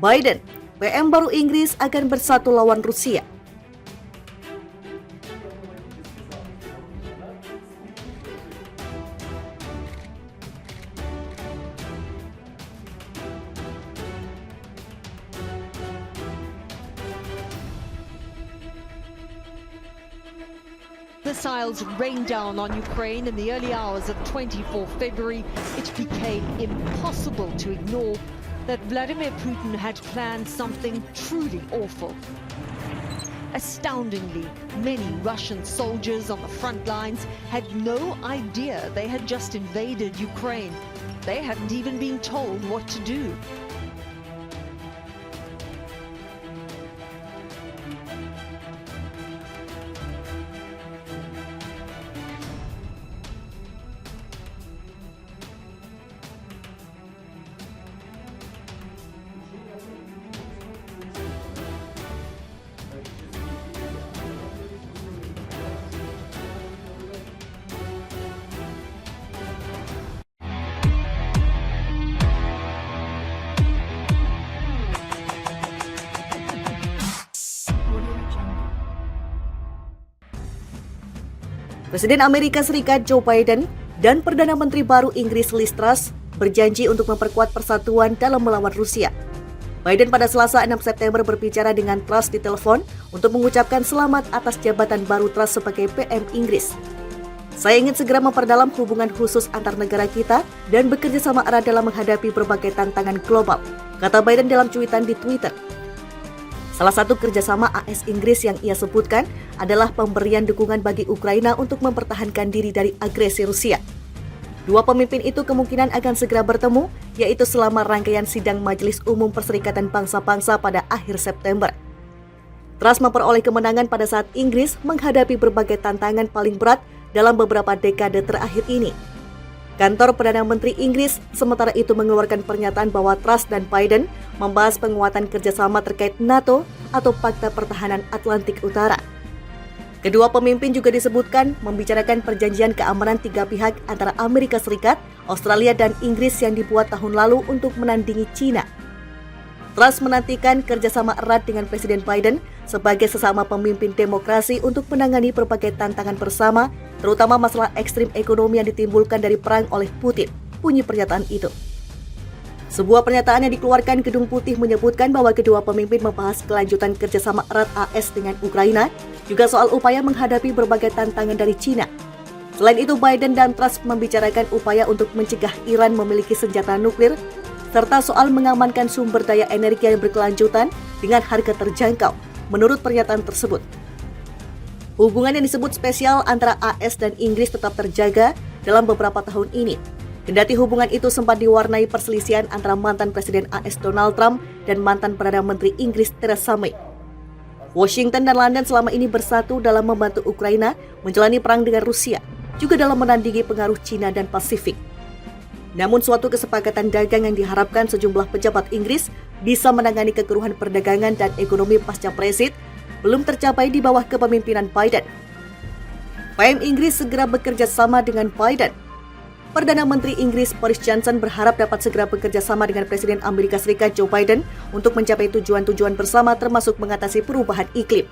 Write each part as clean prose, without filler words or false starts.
Biden, PM baru Inggris akan bersatu lawan Rusia. Missiles rained down on Ukraine in the early hours of 24 February. It became impossible to ignore that Vladimir Putin had planned something truly awful. Astoundingly, many Russian soldiers on the front lines had no idea they had just invaded Ukraine. They hadn't even been told what to do. Presiden Amerika Serikat Joe Biden dan Perdana Menteri baru Inggris Liz Truss berjanji untuk memperkuat persatuan dalam melawan Rusia. Biden pada Selasa 6 September berbicara dengan Truss di telepon untuk mengucapkan selamat atas jabatan baru Truss sebagai PM Inggris. Saya ingin segera memperdalam hubungan khusus antar negara kita dan bekerja sama erat dalam menghadapi berbagai tantangan global, kata Biden dalam cuitan di Twitter. Salah satu kerjasama AS-Inggris yang ia sebutkan adalah pemberian dukungan bagi Ukraina untuk mempertahankan diri dari agresi Rusia. Dua pemimpin itu kemungkinan akan segera bertemu, yaitu selama rangkaian sidang Majelis Umum Perserikatan Bangsa-Bangsa pada akhir September. Truss memperoleh kemenangan pada saat Inggris menghadapi berbagai tantangan paling berat dalam beberapa dekade terakhir ini. Kantor Perdana Menteri Inggris sementara itu mengeluarkan pernyataan bahwa Truss dan Biden membahas penguatan kerjasama terkait NATO atau Pakta Pertahanan Atlantik Utara. Kedua pemimpin juga disebutkan membicarakan perjanjian keamanan tiga pihak antara Amerika Serikat, Australia, dan Inggris yang dibuat tahun lalu untuk menandingi China. Truss menantikan kerjasama erat dengan Presiden Biden sebagai sesama pemimpin demokrasi untuk menangani berbagai tantangan bersama, terutama masalah ekstrim ekonomi yang ditimbulkan dari perang oleh Putin, bunyi pernyataan itu. Sebuah pernyataan yang dikeluarkan Gedung Putih menyebutkan bahwa kedua pemimpin membahas kelanjutan kerjasama erat AS dengan Ukraina, juga soal upaya menghadapi berbagai tantangan dari China. Selain itu, Biden dan Truss membicarakan upaya untuk mencegah Iran memiliki senjata nuklir, serta soal mengamankan sumber daya energi yang berkelanjutan dengan harga terjangkau, menurut pernyataan tersebut. Hubungan yang disebut spesial antara AS dan Inggris tetap terjaga dalam beberapa tahun ini. Kendati hubungan itu sempat diwarnai perselisihan antara mantan Presiden AS Donald Trump dan mantan Perdana Menteri Inggris Theresa May. Washington dan London selama ini bersatu dalam membantu Ukraina menjalani perang dengan Rusia, juga dalam menandingi pengaruh China dan Pasifik. Namun suatu kesepakatan dagang yang diharapkan sejumlah pejabat Inggris bisa menangani kekeruhan perdagangan dan ekonomi pasca Brexit belum tercapai di bawah kepemimpinan Biden. PM Inggris segera bekerja sama dengan Biden. Perdana Menteri Inggris Boris Johnson berharap dapat segera bekerja sama dengan Presiden Amerika Serikat Joe Biden untuk mencapai tujuan-tujuan bersama termasuk mengatasi perubahan iklim.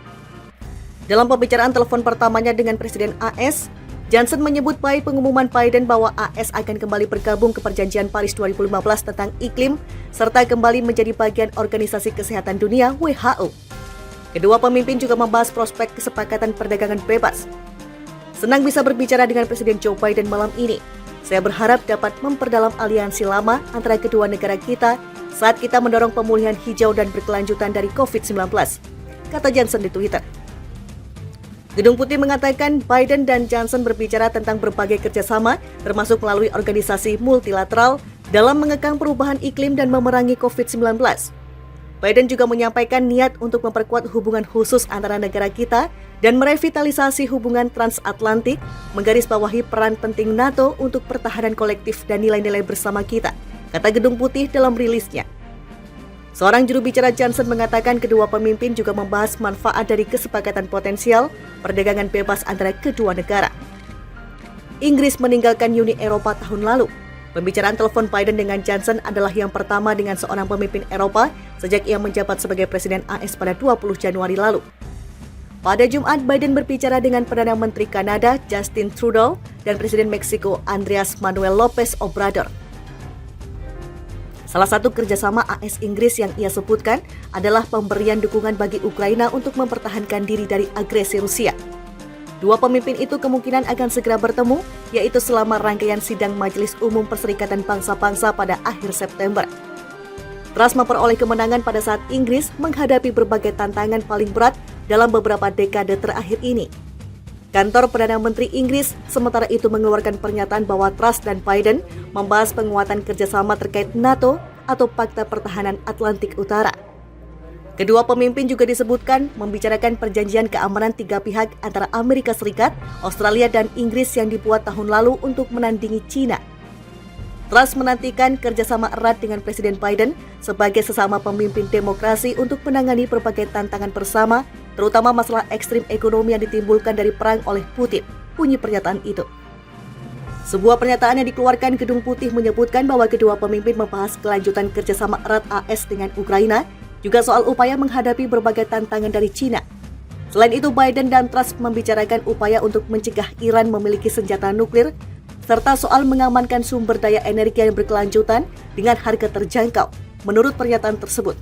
Dalam pembicaraan telepon pertamanya dengan Presiden AS, Johnson menyebut baik pengumuman Biden bahwa AS akan kembali bergabung ke Perjanjian Paris 2015 tentang iklim, serta kembali menjadi bagian Organisasi Kesehatan Dunia WHO. Kedua pemimpin juga membahas prospek kesepakatan perdagangan bebas. Senang bisa berbicara dengan Presiden Joe Biden malam ini. Saya berharap dapat memperdalam aliansi lama antara kedua negara kita saat kita mendorong pemulihan hijau dan berkelanjutan dari COVID-19, kata Johnson di Twitter. Gedung Putih mengatakan Biden dan Johnson berbicara tentang berbagai kerjasama, termasuk melalui organisasi multilateral dalam mengekang perubahan iklim dan memerangi COVID-19. Biden juga menyampaikan niat untuk memperkuat hubungan khusus antara negara kita dan merevitalisasi hubungan transatlantik, menggarisbawahi peran penting NATO untuk pertahanan kolektif dan nilai-nilai bersama kita, kata Gedung Putih dalam rilisnya. Seorang juru bicara Johnson mengatakan kedua pemimpin juga membahas manfaat dari kesepakatan potensial perdagangan bebas antara kedua negara. Inggris meninggalkan Uni Eropa tahun lalu. Pembicaraan telepon Biden dengan Johnson adalah yang pertama dengan seorang pemimpin Eropa sejak ia menjabat sebagai Presiden AS pada 20 Januari lalu. Pada Jumat, Biden berbicara dengan Perdana Menteri Kanada Justin Trudeau dan Presiden Meksiko Andrés Manuel López Obrador. Salah satu kerjasama AS Inggris yang ia sebutkan adalah pemberian dukungan bagi Ukraina untuk mempertahankan diri dari agresi Rusia. Dua pemimpin itu kemungkinan akan segera bertemu, yaitu selama rangkaian sidang Majelis Umum Perserikatan Bangsa-Bangsa pada akhir September. Truss memperoleh kemenangan pada saat Inggris menghadapi berbagai tantangan paling berat dalam beberapa dekade terakhir ini. Kantor Perdana Menteri Inggris sementara itu mengeluarkan pernyataan bahwa Truss dan Biden membahas penguatan kerjasama terkait NATO atau Pakta Pertahanan Atlantik Utara. Kedua pemimpin juga disebutkan membicarakan perjanjian keamanan tiga pihak antara Amerika Serikat, Australia, dan Inggris yang dibuat tahun lalu untuk menandingi China. Truss menantikan kerjasama erat dengan Presiden Biden sebagai sesama pemimpin demokrasi untuk menangani berbagai tantangan bersama, terutama masalah ekstrim ekonomi yang ditimbulkan dari perang oleh Putin, bunyi pernyataan itu. Sebuah pernyataan yang dikeluarkan Gedung Putih menyebutkan bahwa kedua pemimpin membahas kelanjutan kerjasama erat AS dengan Ukraina, juga soal upaya menghadapi berbagai tantangan dari China. Selain itu, Biden dan Truss membicarakan upaya untuk mencegah Iran memiliki senjata nuklir, serta soal mengamankan sumber daya energi yang berkelanjutan dengan harga terjangkau, menurut pernyataan tersebut.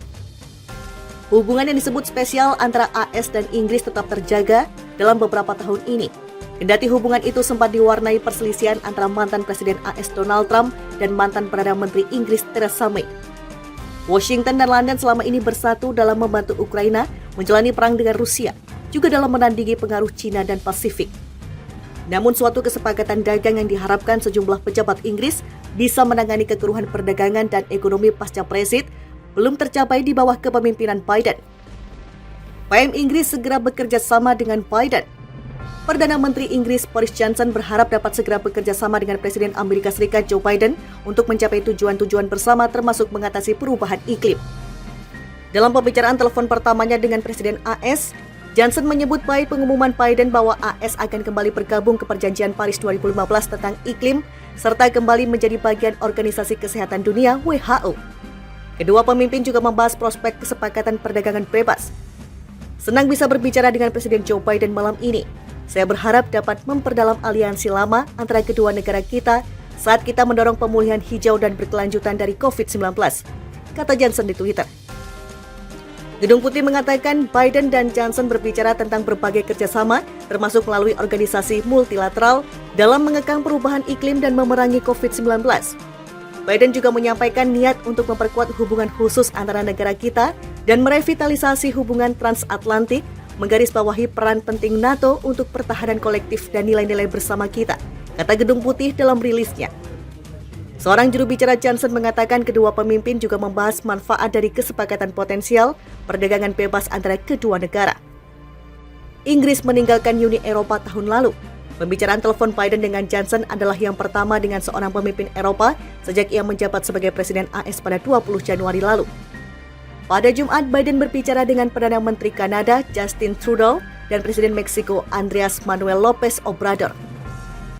Hubungan yang disebut spesial antara AS dan Inggris tetap terjaga dalam beberapa tahun ini. Kendati hubungan itu sempat diwarnai perselisihan antara mantan Presiden AS Donald Trump dan mantan Perdana Menteri Inggris Theresa May. Washington dan London selama ini bersatu dalam membantu Ukraina menjalani perang dengan Rusia, juga dalam menandingi pengaruh China dan Pasifik. Namun suatu kesepakatan dagang yang diharapkan sejumlah pejabat Inggris bisa menangani kekeruhan perdagangan dan ekonomi pasca Brexit belum tercapai di bawah kepemimpinan Biden. PM Inggris segera bekerja sama dengan Biden. Perdana Menteri Inggris Boris Johnson berharap dapat segera bekerja sama dengan Presiden Amerika Serikat Joe Biden untuk mencapai tujuan-tujuan bersama termasuk mengatasi perubahan iklim. Dalam pembicaraan telepon pertamanya dengan Presiden AS, Johnson menyebut baik pengumuman Biden bahwa AS akan kembali bergabung ke Perjanjian Paris 2015 tentang iklim serta kembali menjadi bagian Organisasi Kesehatan Dunia WHO. Kedua pemimpin juga membahas prospek kesepakatan perdagangan bebas. Senang bisa berbicara dengan Presiden Joe Biden malam ini. Saya berharap dapat memperdalam aliansi lama antara kedua negara kita saat kita mendorong pemulihan hijau dan berkelanjutan dari COVID-19, kata Johnson di Twitter. Gedung Putih mengatakan Biden dan Johnson berbicara tentang berbagai kerjasama, termasuk melalui organisasi multilateral dalam mengekang perubahan iklim dan memerangi COVID-19. Biden juga menyampaikan niat untuk memperkuat hubungan khusus antara negara kita dan merevitalisasi hubungan transatlantik, menggarisbawahi peran penting NATO untuk pertahanan kolektif dan nilai-nilai bersama kita, kata Gedung Putih dalam rilisnya. Seorang juru bicara Johnson mengatakan kedua pemimpin juga membahas manfaat dari kesepakatan potensial perdagangan bebas antara kedua negara. Inggris meninggalkan Uni Eropa tahun lalu. Pembicaraan telepon Biden dengan Johnson adalah yang pertama dengan seorang pemimpin Eropa sejak ia menjabat sebagai Presiden AS pada 20 Januari lalu. Pada Jumat, Biden berbicara dengan Perdana Menteri Kanada Justin Trudeau dan Presiden Meksiko Andrés Manuel López Obrador.